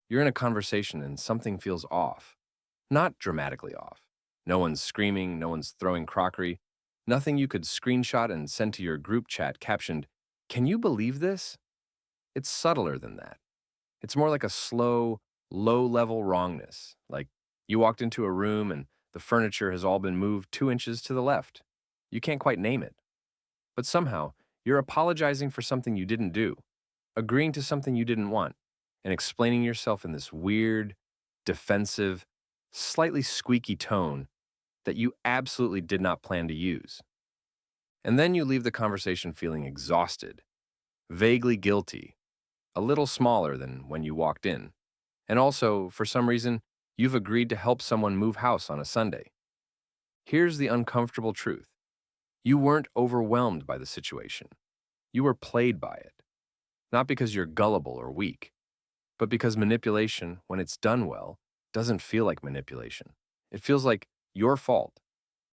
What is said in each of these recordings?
You're in a conversation and something feels off. Not dramatically off. No one's screaming, no one's throwing crockery, nothing you could screenshot and send to your group chat captioned, "Can you believe this?" It's subtler than that. It's more like a slow, low level wrongness. Like you walked into a room and the furniture has all been moved 2 inches to the left. You can't quite name it. But somehow, you're apologizing for something you didn't do, agreeing to something you didn't want, and explaining yourself in this weird, defensive, slightly squeaky tone that you absolutely did not plan to use. And then you leave the conversation feeling exhausted, vaguely guilty, a little smaller than when you walked in. And also, for some reason, you've agreed to help someone move house on a Sunday. Here's the uncomfortable truth. You weren't overwhelmed by the situation. You were played by it. Not because you're gullible or weak, but because manipulation, when it's done well, doesn't feel like manipulation. It feels like your fault.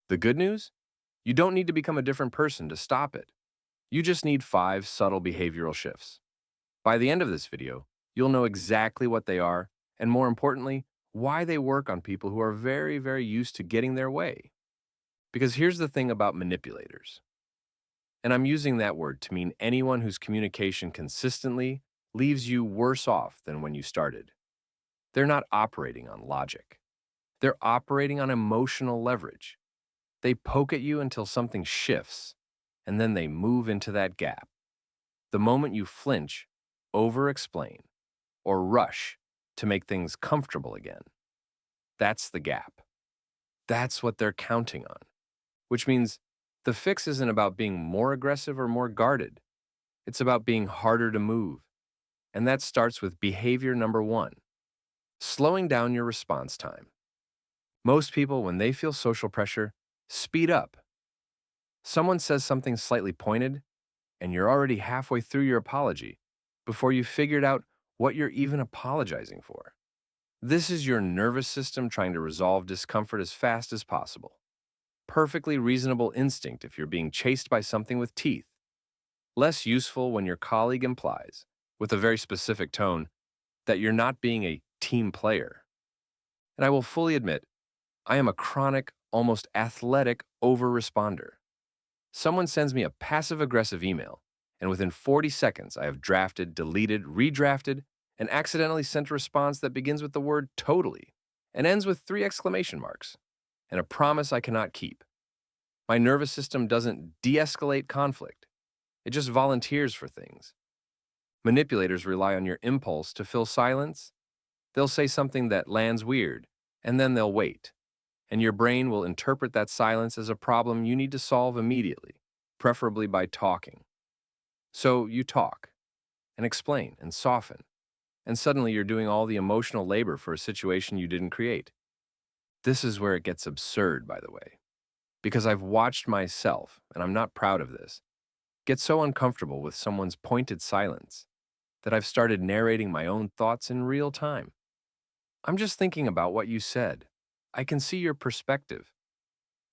The good news? You don't need to become a different person to stop it. You just need 5 subtle behavioral shifts. By the end of this video, you'll know exactly what they are, and more importantly, why they work on people who are very, very used to getting their way. Because here's the thing about manipulators, and I'm using that word to mean anyone whose communication consistently leaves you worse off than when you started. They're not operating on logic. They're operating on emotional leverage. They poke at you until something shifts, and then they move into that gap. The moment you flinch, over-explain, or rush to make things comfortable again, that's the gap. That's what they're counting on, which means the fix isn't about being more aggressive or more guarded. It's about being harder to move. And that starts with behavior number 1, slowing down your response time. Most people, when they feel social pressure, speed up. Someone says something slightly pointed, and you're already halfway through your apology before you figured out what you're even apologizing for. This is your nervous system trying to resolve discomfort as fast as possible. Perfectly reasonable instinct if you're being chased by something with teeth. Less useful when your colleague implies, with a very specific tone, that you're not being a team player. And I will fully admit, I am a chronic, almost athletic over-responder. Someone sends me a passive-aggressive email, and within 40 seconds I have drafted, deleted, redrafted, and accidentally sent a response that begins with the word totally and ends with 3 exclamation marks, and a promise I cannot keep. My nervous system doesn't de-escalate conflict. It just volunteers for things. Manipulators rely on your impulse to fill silence. They'll say something that lands weird, and then they'll wait. And your brain will interpret that silence as a problem you need to solve immediately, preferably by talking. So you talk, and explain, and soften, and suddenly you're doing all the emotional labor for a situation you didn't create. This is where it gets absurd, by the way, because I've watched myself, and I'm not proud of this, get so uncomfortable with someone's pointed silence that I've started narrating my own thoughts in real time. I'm just thinking about what you said. I can see your perspective.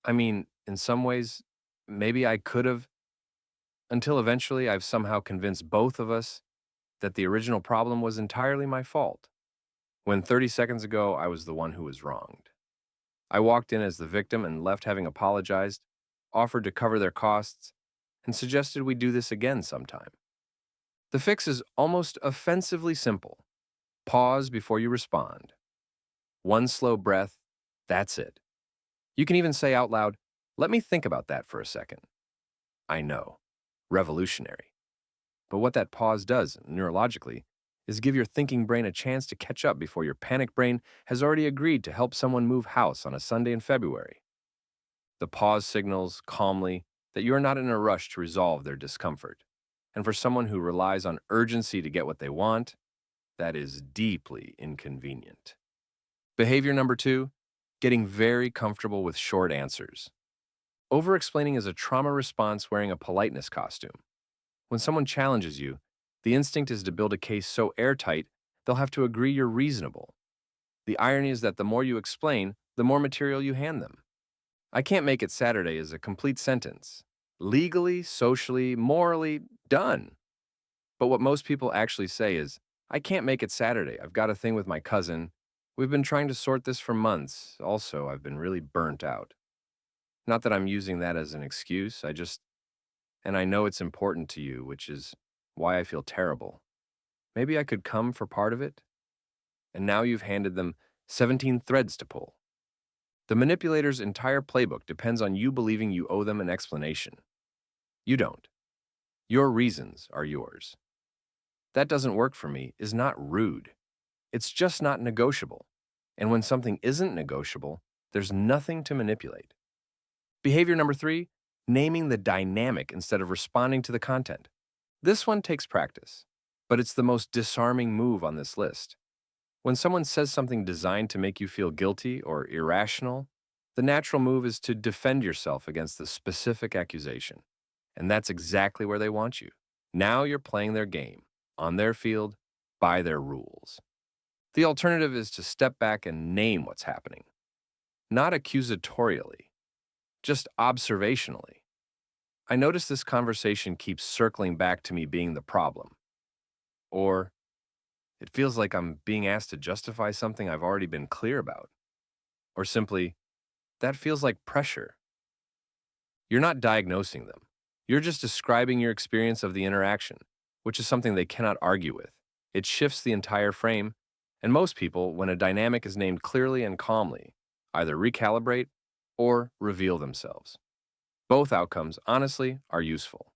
I mean, in some ways, maybe I could have, until eventually I've somehow convinced both of us that the original problem was entirely my fault, when 30 seconds ago I was the one who was wronged. I walked in as the victim and left having apologized, offered to cover their costs, and suggested we do this again sometime. The fix is almost offensively simple. Pause before you respond. One slow breath, that's it. You can even say out loud, "Let me think about that for a second." I know, revolutionary. But what that pause does, neurologically, is give your thinking brain a chance to catch up before your panic brain has already agreed to help someone move house on a Sunday in February. The pause signals, calmly, that you are not in a rush to resolve their discomfort. And for someone who relies on urgency to get what they want, that is deeply inconvenient. Behavior number 2, getting very comfortable with short answers. Over-explaining is a trauma response wearing a politeness costume. When someone challenges you, the instinct is to build a case so airtight they'll have to agree you're reasonable. The irony is that the more you explain, the more material you hand them. "I can't make it Saturday" is a complete sentence. Legally, socially, morally, done. But what most people actually say is, I can't make it Saturday. I've got a thing with my cousin. We've been trying to sort this for months. Also, I've been really burnt out. Not that I'm using that as an excuse. And I know it's important to you, which is why I feel terrible. Maybe I could come for part of it? And now you've handed them 17 threads to pull. The manipulator's entire playbook depends on you believing you owe them an explanation. You don't. Your reasons are yours. That doesn't work for me is not rude. It's just not negotiable. And when something isn't negotiable, there's nothing to manipulate. Behavior number 3, naming the dynamic instead of responding to the content. This one takes practice, but it's the most disarming move on this list. When someone says something designed to make you feel guilty or irrational, the natural move is to defend yourself against the specific accusation. And that's exactly where they want you. Now you're playing their game, on their field, by their rules. The alternative is to step back and name what's happening. Not accusatorially, just observationally. I notice this conversation keeps circling back to me being the problem. Or, it feels like I'm being asked to justify something I've already been clear about. Or simply, that feels like pressure. You're not diagnosing them. You're just describing your experience of the interaction, which is something they cannot argue with. It shifts the entire frame, and most people, when a dynamic is named clearly and calmly, either recalibrate or reveal themselves. Both outcomes, honestly, are useful.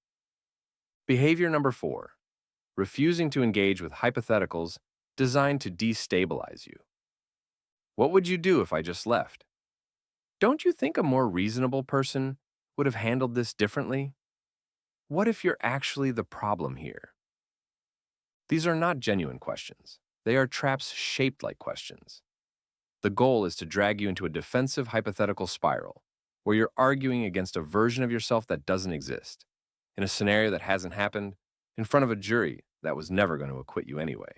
Behavior number 4, refusing to engage with hypotheticals designed to destabilize you. What would you do if I just left? Don't you think a more reasonable person would have handled this differently? What if you're actually the problem here? These are not genuine questions. They are traps shaped like questions. The goal is to drag you into a defensive hypothetical spiral, where you're arguing against a version of yourself that doesn't exist, in a scenario that hasn't happened, in front of a jury that was never going to acquit you anyway.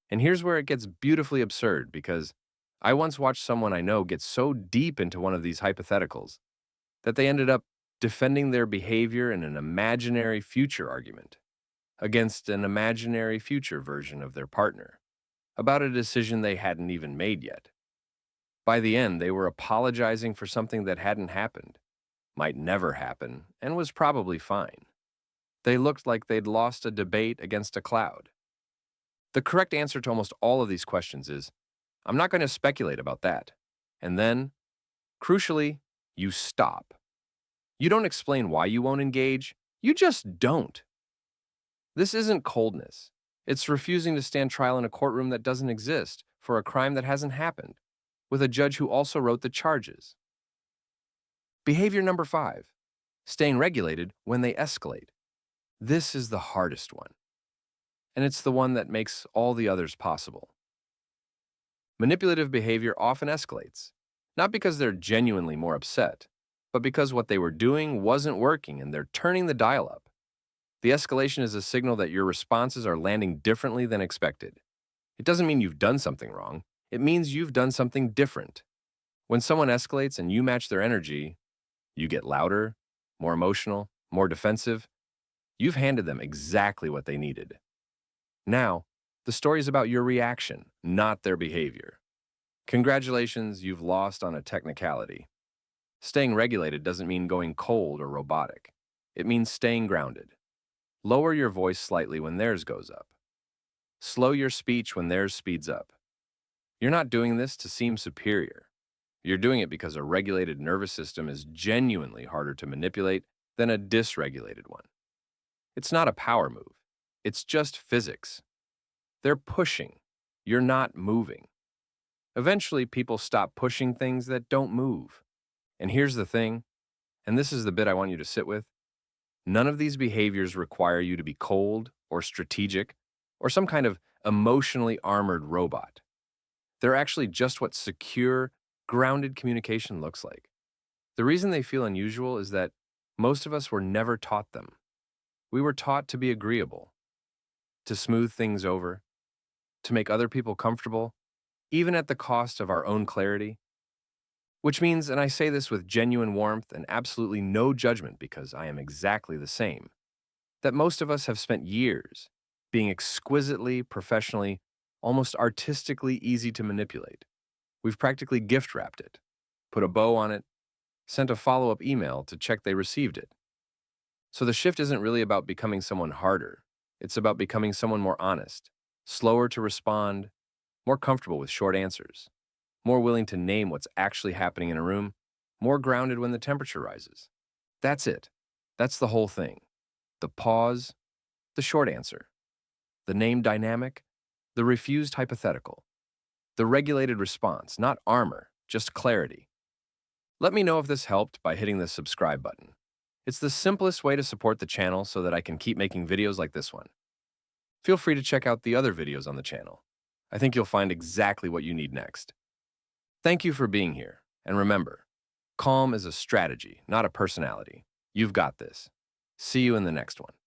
And here's where it gets beautifully absurd, because I once watched someone I know get so deep into one of these hypotheticals that they ended up defending their behavior in an imaginary future argument against an imaginary future version of their partner about a decision they hadn't even made yet. By the end, they were apologizing for something that hadn't happened, might never happen, and was probably fine. They looked like they'd lost a debate against a cloud. The correct answer to almost all of these questions is, I'm not going to speculate about that. And then, crucially, you stop. You don't explain why you won't engage. You just don't. This isn't coldness. It's refusing to stand trial in a courtroom that doesn't exist for a crime that hasn't happened, with a judge who also wrote the charges. Behavior number 5, staying regulated when they escalate. This is the hardest one, and it's the one that makes all the others possible. Manipulative behavior often escalates, not because they're genuinely more upset, but because what they were doing wasn't working and they're turning the dial up. The escalation is a signal that your responses are landing differently than expected. It doesn't mean you've done something wrong. It means you've done something different. When someone escalates and you match their energy, you get louder, more emotional, more defensive. You've handed them exactly what they needed. Now, the story is about your reaction, not their behavior. Congratulations, you've lost on a technicality. Staying regulated doesn't mean going cold or robotic. It means staying grounded. Lower your voice slightly when theirs goes up. Slow your speech when theirs speeds up. You're not doing this to seem superior. You're doing it because a regulated nervous system is genuinely harder to manipulate than a dysregulated one. It's not a power move. It's just physics. They're pushing. You're not moving. Eventually, people stop pushing things that don't move. And here's the thing, and this is the bit I want you to sit with. None of these behaviors require you to be cold or strategic or some kind of emotionally armored robot. They're actually just what secure, grounded communication looks like. The reason they feel unusual is that most of us were never taught them. We were taught to be agreeable, to smooth things over, to make other people comfortable, even at the cost of our own clarity. Which means, and I say this with genuine warmth and absolutely no judgment because I am exactly the same, that most of us have spent years, being exquisitely, professionally, almost artistically easy to manipulate. We've practically gift wrapped it, put a bow on it, sent a follow-up email to check they received it. So the shift isn't really about becoming someone harder. It's about becoming someone more honest, slower to respond, more comfortable with short answers, more willing to name what's actually happening in a room, more grounded when the temperature rises. That's it. That's the whole thing. The pause, the short answer, the name dynamic, the refused hypothetical, the regulated response, not armor, just clarity. Let me know if this helped by hitting the subscribe button. It's the simplest way to support the channel so that I can keep making videos like this one. Feel free to check out the other videos on the channel. I think you'll find exactly what you need next. Thank you for being here, and remember, calm is a strategy, not a personality. You've got this. See you in the next one.